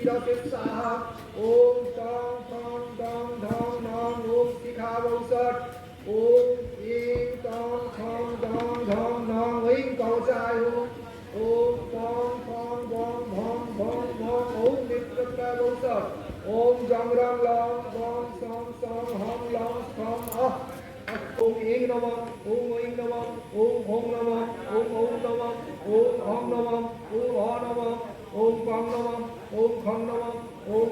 दशे स्वाहा ओम टं ठं डं ढं नं ओम शिखा वौषट ओम ऐं टं ठं डं ढं नं ऐं कवचाय ओम टं ठं डं भं भं भं ओम नेत्रत्रा वौषट ओम जं रं लं वं सं सं हं लं स्थं अः ओम ऐं नमः ओम ऐं नमः ओम ओं नमः ओम ओं नमः ओम हं नमः ओम ह नमः ओम कं नमः ओम खं नमः ओम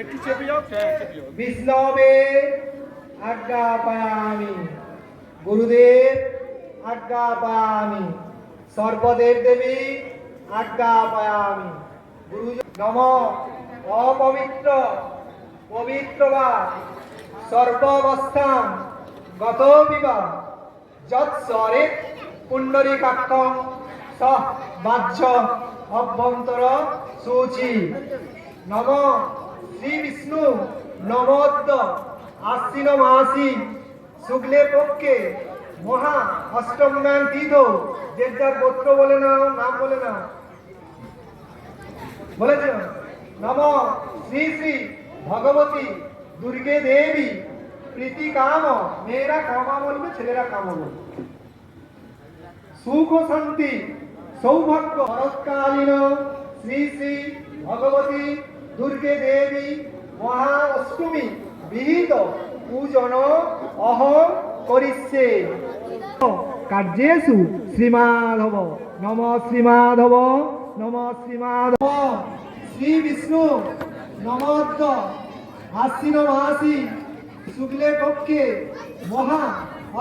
একটু চেপে যাও চেপে যাও विष्णवे आज्ञापयामि गुरुदेव आज्ञापयामि सर्वदेव देवी आज्ञापयामि गुरु नमः अपवित्र पवित्र वा सर्वावस्थां गतो विवा যৎসরে পুণ্ডরীকাক্ষং সহ বাহ্য অভ্যন্তর সূচি নম শ্রী বিষ্ণু নমোদ্দ আশ্বিন মাসি শুক্লে পক্ষে মহা অষ্টমনাম তীর্থ যে যার গোত্র বলে না নাম বলে না বলেছে নম শ্রী শ্রী ভগবতী দুর্গে দেবী প্রীতি কাম মেয়েরা কামা বলবে ছেলেরা কাম বলবে সুখ শান্তি সৌভাগ্য শরৎকালীন শ্রী শ্রী ভগবতী দুর্গে দেবী মহা অষ্টমী বিহিত পূজন অহং করিষ্যে কার্যেষু শ্রীমাধব নম শ্রীমাধব নম শ্রীমাধব শ্রী বিষ্ণু নমোদ্দ আশ্বিন মাসি শুক্লে পক্ষে মহা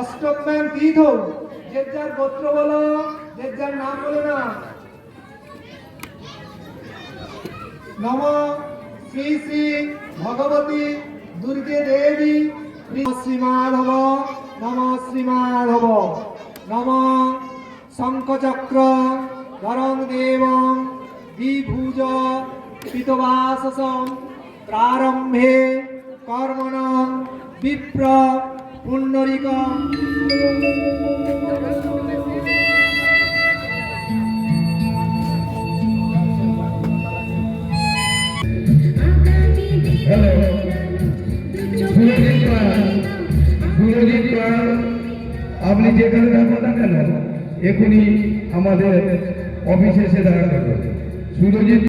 অষ্টমনাম তীর্থ যে যার গোত্র বলো যে যার নাম বলো না নম শ্রী শ্রী ভগবতী দুর্গে দেবী শ্রীমাধব নম শ্রীমাধব নম শঙ্খচক্র ধরং দেবং দ্বিভুজ পিতবাসসং প্রারম্ভে কর্মণং বিপ্র পুণ্ডরিকং আপনি যেখানে থাকবেন না কেন এখনই আমাদের অফিসে এসে দাঁড়াতে হবে সুরজিৎ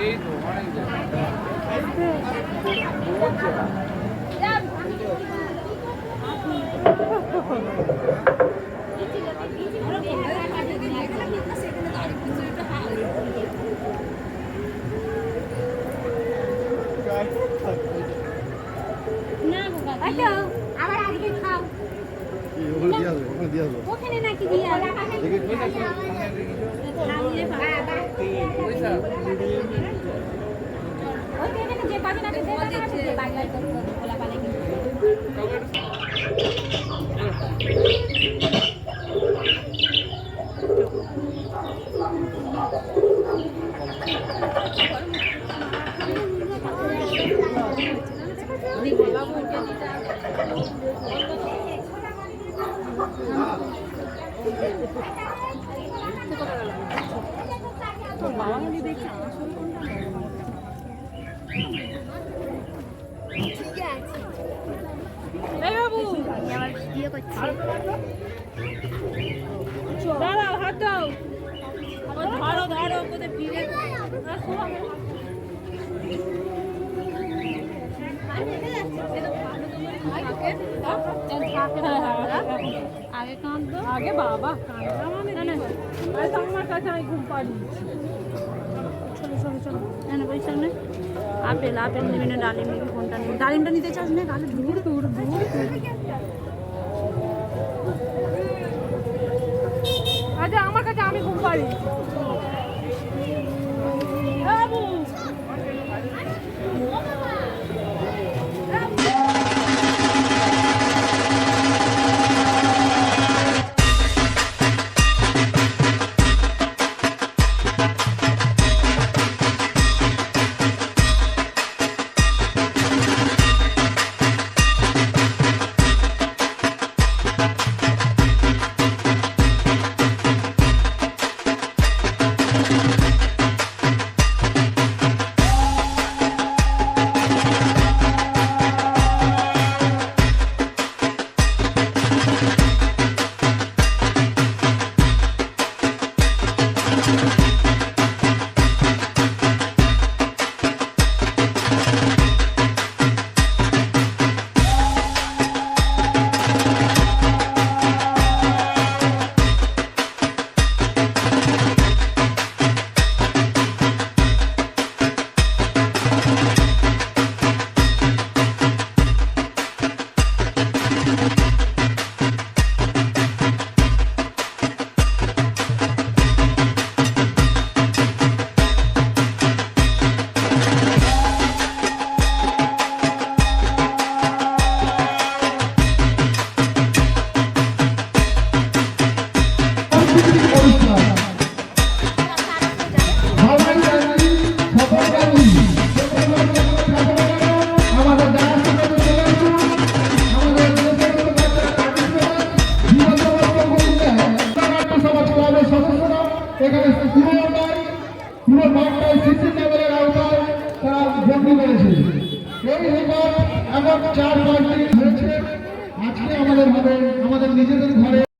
এই তো অনেক আবার আজকে খাও ওখানে নাকি দিয়ে ওইখানে যে পাবেন আপনি দিয়ে বাংলায় বলা পালে দাঁড়াও হাত দাও ধরো ধরো কোথায় ফিরে আগে কাঁদবো আগে বাবা কাঁদলাম আমি আমার কাছে আমি ঘুম পাড়িয়েছি চলো চলো চলো না বই সামনে আপেল আপেল নিবি না ডালিম নিবি কোনটা নিবি ডালিমটা নিতে চাস না গালে দূর দূর দূর আচ্ছা আমার কাছে আমি ঘুম পাড়িয়েছি বাবু এখানে পুরো মাঠটাই সিসি ক্যামেরার আওতায় তারা বন্দী করেছে। এই রেকর্ড এমন 4-5 দিন হয়েছে। আজকে আমাদের নিজেদের ঘরে